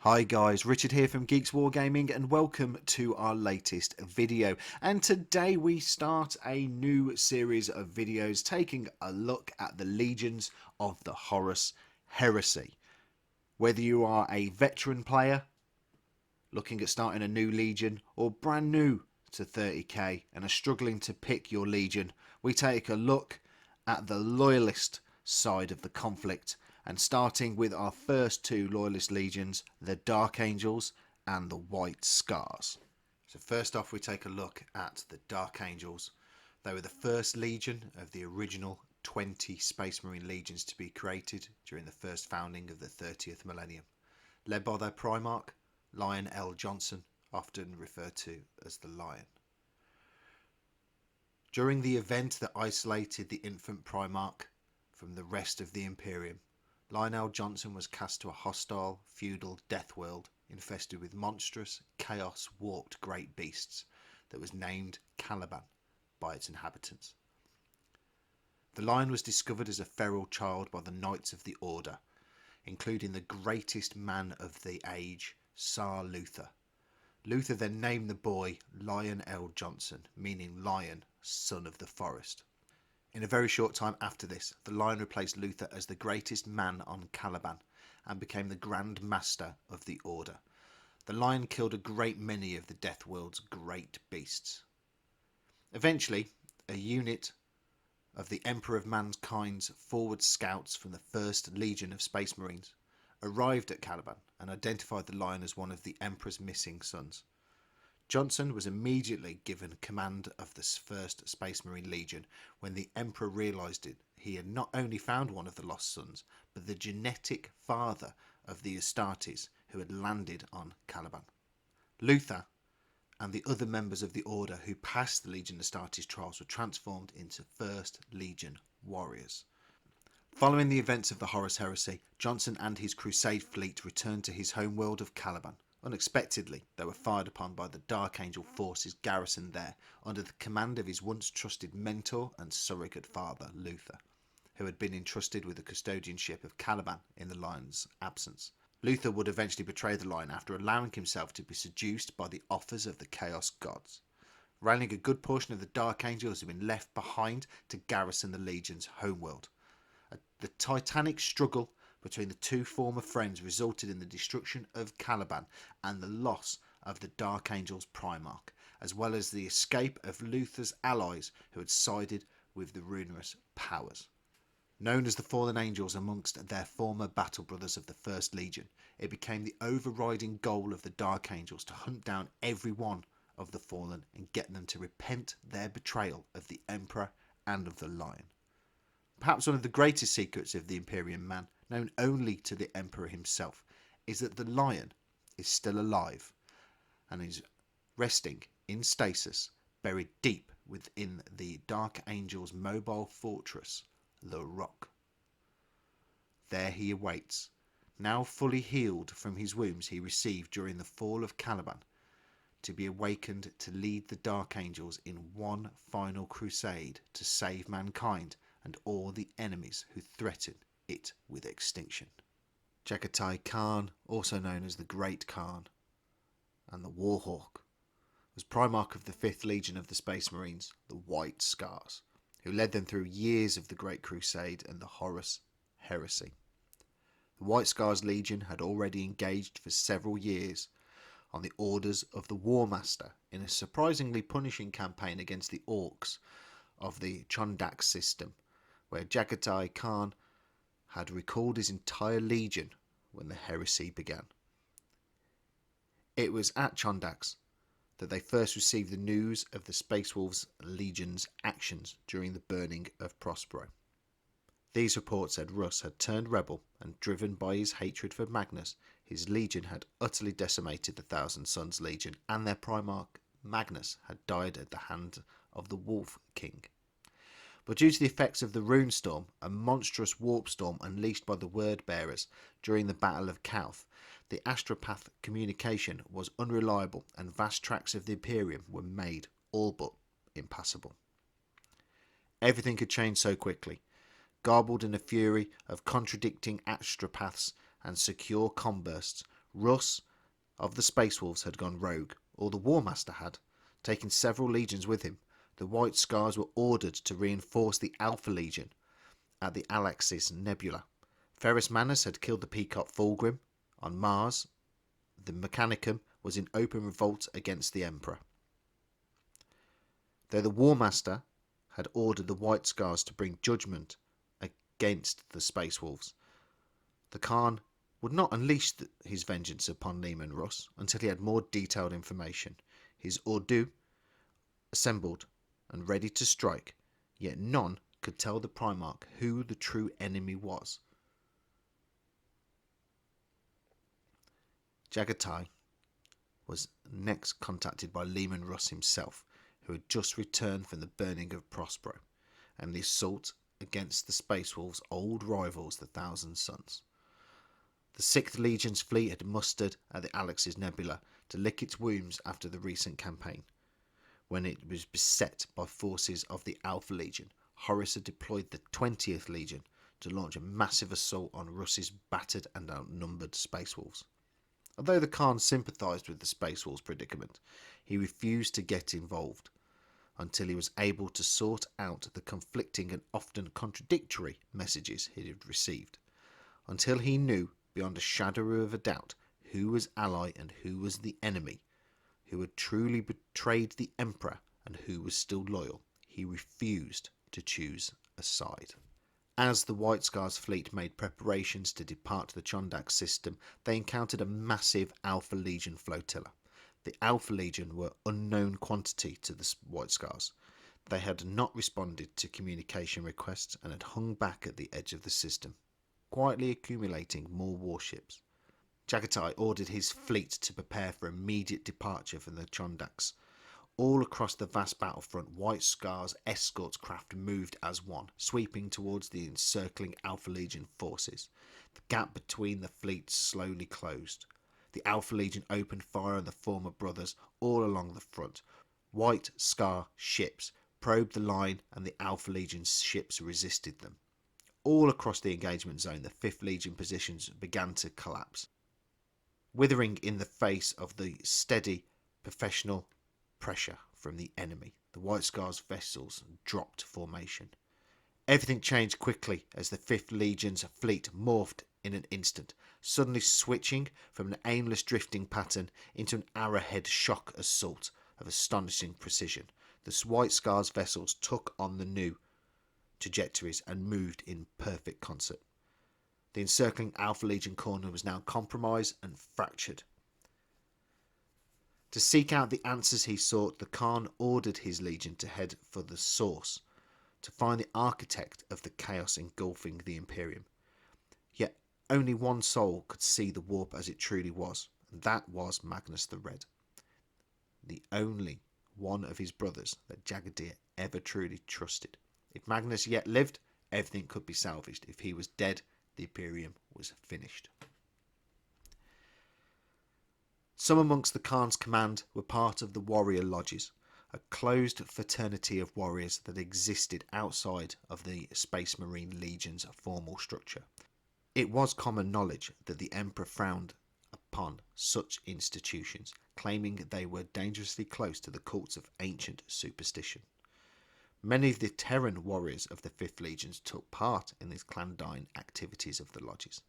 Hi guys, Richard here from Geeks Wargaming and welcome to our latest video. And today we start a new series of videos taking a look at the legions of the Horus Heresy. Whether you are a veteran player looking at starting a new legion or brand new to 30k and are struggling to pick your legion, we take a look at the loyalist side of the conflict, and starting with our first two loyalist legions, the Dark Angels and the White Scars. So first off we take a look at the Dark Angels. They were the first legion of the original 20 Space Marine legions to be created during the first founding of the 30th millennium, led by their Primarch Lion L. Johnson, often referred to as the Lion. During the event that isolated the infant Primarch from the rest of the Imperium, Lionel Johnson was cast to a hostile, feudal death world infested with monstrous, chaos-warped great beasts that was named Caliban by its inhabitants. The Lion was discovered as a feral child by the Knights of the Order, including the greatest man of the age, Tsar Luther. Luther then named the boy Lion L. Johnson, meaning Lion, son of the forest. In a very short time after this, the Lion replaced Luther as the greatest man on Caliban and became the Grand Master of the Order. The Lion killed a great many of the Death World's great beasts. Eventually, a unit of the Emperor of Mankind's forward scouts from the 1st Legion of Space Marines arrived at Caliban and identified the Lion as one of the Emperor's missing sons. Johnson was immediately given command of the 1st Space Marine Legion when the Emperor realised he had not only found one of the lost sons, but the genetic father of the Astartes who had landed on Caliban. Luther and the other members of the Order who passed the Legion Astartes trials were transformed into 1st Legion warriors. Following the events of the Horus Heresy, Johnson and his Crusade fleet returned to his homeworld of Caliban. Unexpectedly, they were fired upon by the Dark Angel forces garrisoned there under the command of his once trusted mentor and surrogate father, Luther, who had been entrusted with the custodianship of Caliban in the Lion's absence. Luther would eventually betray the Lion after allowing himself to be seduced by the offers of the Chaos Gods. Rallying a good portion of the Dark Angels had been left behind to garrison the Legion's homeworld. The titanic struggle between the two former friends resulted in the destruction of Caliban and the loss of the Dark Angel's Primarch, as well as the escape of Luther's allies who had sided with the ruinous powers. Known as the Fallen Angels amongst their former battle brothers of the 1st Legion, it became the overriding goal of the Dark Angels to hunt down every one of the Fallen and get them to repent their betrayal of the Emperor and of the Lion. Perhaps one of the greatest secrets of the Imperium man, known only to the Emperor himself, is that the Lion is still alive and is resting in stasis, buried deep within the Dark Angel's mobile fortress, the Rock. There he awaits, now fully healed from his wounds he received during the fall of Caliban, to be awakened to lead the Dark Angels in one final crusade to save mankind and all the enemies who threaten it with extinction. Jagatai Khan, also known as the Great Khan and the Warhawk, was Primarch of the 5th Legion of the Space Marines, the White Scars, who led them through years of the Great Crusade and the Horus Heresy. The White Scars Legion had already engaged for several years on the orders of the War Master in a surprisingly punishing campaign against the Orcs of the Chondak system, where Jagatai Khan had recalled his entire legion when the heresy began. It was at Chondax that they first received the news of the Space Wolves Legion's actions during the burning of Prospero. These reports said Russ had turned rebel, and driven by his hatred for Magnus, his legion had utterly decimated the Thousand Sons Legion, and their Primarch Magnus had died at the hand of the Wolf King. But due to the effects of the Rune Storm, a monstrous warp storm unleashed by the Word Bearers during the Battle of Kauth, the astropath communication was unreliable and vast tracts of the Imperium were made all but impassable. Everything had changed so quickly. Garbled in a fury of contradicting astropaths and secure combursts, Russ of the Space Wolves had gone rogue, or the War Master had, taking several legions with him. The White Scars were ordered to reinforce the Alpha Legion at the Alexis Nebula. Ferrus Manus had killed the Peacock Fulgrim. On Mars, the Mechanicum was in open revolt against the Emperor. Though the War Master had ordered the White Scars to bring judgment against the Space Wolves, the Khan would not unleash his vengeance upon Leman Russ until he had more detailed information. His Ordu assembled and ready to strike, yet none could tell the Primarch who the true enemy was. Jagatai was next contacted by Leman Russ himself, who had just returned from the burning of Prospero and the assault against the Space Wolves' old rivals, the Thousand Suns. The 6th Legion's fleet had mustered at the Alexis Nebula to lick its wounds after the recent campaign. When it was beset by forces of the Alpha Legion, Horus had deployed the 20th Legion to launch a massive assault on Russ's battered and outnumbered Space Wolves. Although the Khan sympathised with the Space Wolves' predicament, he refused to get involved until he was able to sort out the conflicting and often contradictory messages he had received, until he knew beyond a shadow of a doubt who was ally and who was the enemy, who had truly betrayed the Emperor and who was still loyal. He refused to choose a side. As the White Scars fleet made preparations to depart the Chondak system, they encountered a massive Alpha Legion flotilla. The Alpha Legion were unknown quantity to the White Scars. They had not responded to communication requests and had hung back at the edge of the system, quietly accumulating more warships. Jagatai ordered his fleet to prepare for immediate departure from the Chondaks. All across the vast battlefront, White Scars escort craft moved as one, sweeping towards the encircling Alpha Legion forces. The gap between the fleets slowly closed. The Alpha Legion opened fire on the former brothers all along the front. White Scar ships probed the line and the Alpha Legion's ships resisted them. All across the engagement zone, the 5th Legion positions began to collapse, withering in the face of the steady, professional pressure from the enemy. The White Scars vessels dropped formation. Everything changed quickly as the 5th Legion's fleet morphed in an instant, suddenly switching from an aimless drifting pattern into an arrowhead shock assault of astonishing precision. The White Scars vessels took on the new trajectories and moved in perfect concert. The encircling Alpha Legion corner was now compromised and fractured. To seek out the answers he sought, the Khan ordered his legion to head for the source, to find the architect of the chaos engulfing the Imperium. Yet only one soul could see the warp as it truly was, and that was Magnus the Red, the only one of his brothers that Jagadir ever truly trusted. If Magnus yet lived, everything could be salvaged. If he was dead, the Imperium was finished. Some amongst the Khan's command were part of the Warrior Lodges, a closed fraternity of warriors that existed outside of the Space Marine Legion's formal structure. It was common knowledge that the Emperor frowned upon such institutions, claiming they were dangerously close to the cults of ancient superstition. Many of the Terran warriors of the 5th Legions took part in these clandestine activities of the lodges.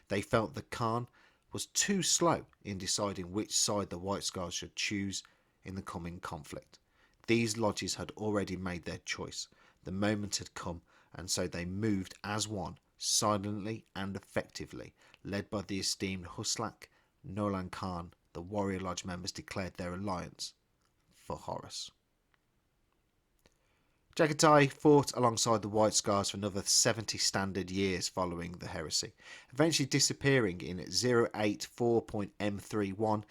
They felt the Khan was too slow in deciding which side the White Scars should choose in the coming conflict. These lodges had already made their choice. The moment had come, and so they moved as one, silently and effectively. Led by the esteemed Huslak Nolan Khan, the Warrior Lodge members declared their alliance for Horus. Jagatai fought alongside the White Scars for another 70 standard years following the heresy, eventually disappearing in 084.M31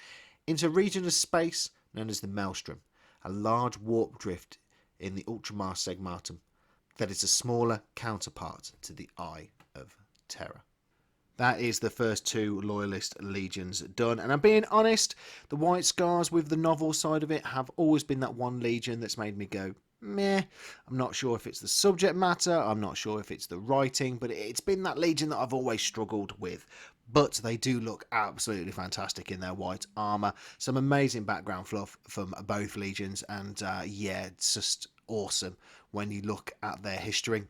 into a region of space known as the Maelstrom, a large warp drift in the Ultramar Segmatum that is a smaller counterpart to the Eye of Terror. That is the first 2 Loyalist legions done, and I'm being honest, the White Scars with the novel side of it have always been that one legion that's made me go, meh. I'm not sure if it's the subject matter, I'm not sure if it's the writing, but it's been that legion that I've always struggled with. but they do look absolutely fantastic in their white armor. Some amazing background fluff from both legions, and yeah, it's just awesome when you look at their history.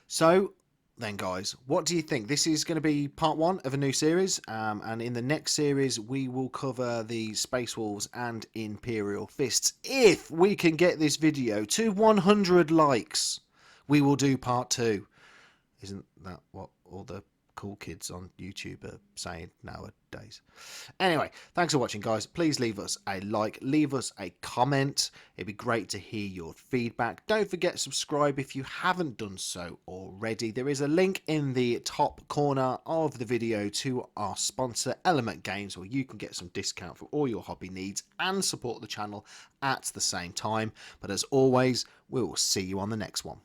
So then, guys, what do you think? This is going to be part one of a new series, and in the next series we will cover the Space Wolves and Imperial Fists. If we can get this video to 100 likes, we will do part two. Isn't that what all the cool kids on YouTube are saying nowadays? Anyway, thanks for watching, guys. Please leave us a like, leave us a comment. It'd be great to hear your feedback. Don't forget to subscribe if you haven't done so already. There is a link in the top corner of the video to our sponsor, Element Games, where you can get some discount for all your hobby needs and support the channel at the same time. But as always, we will see you on the next one.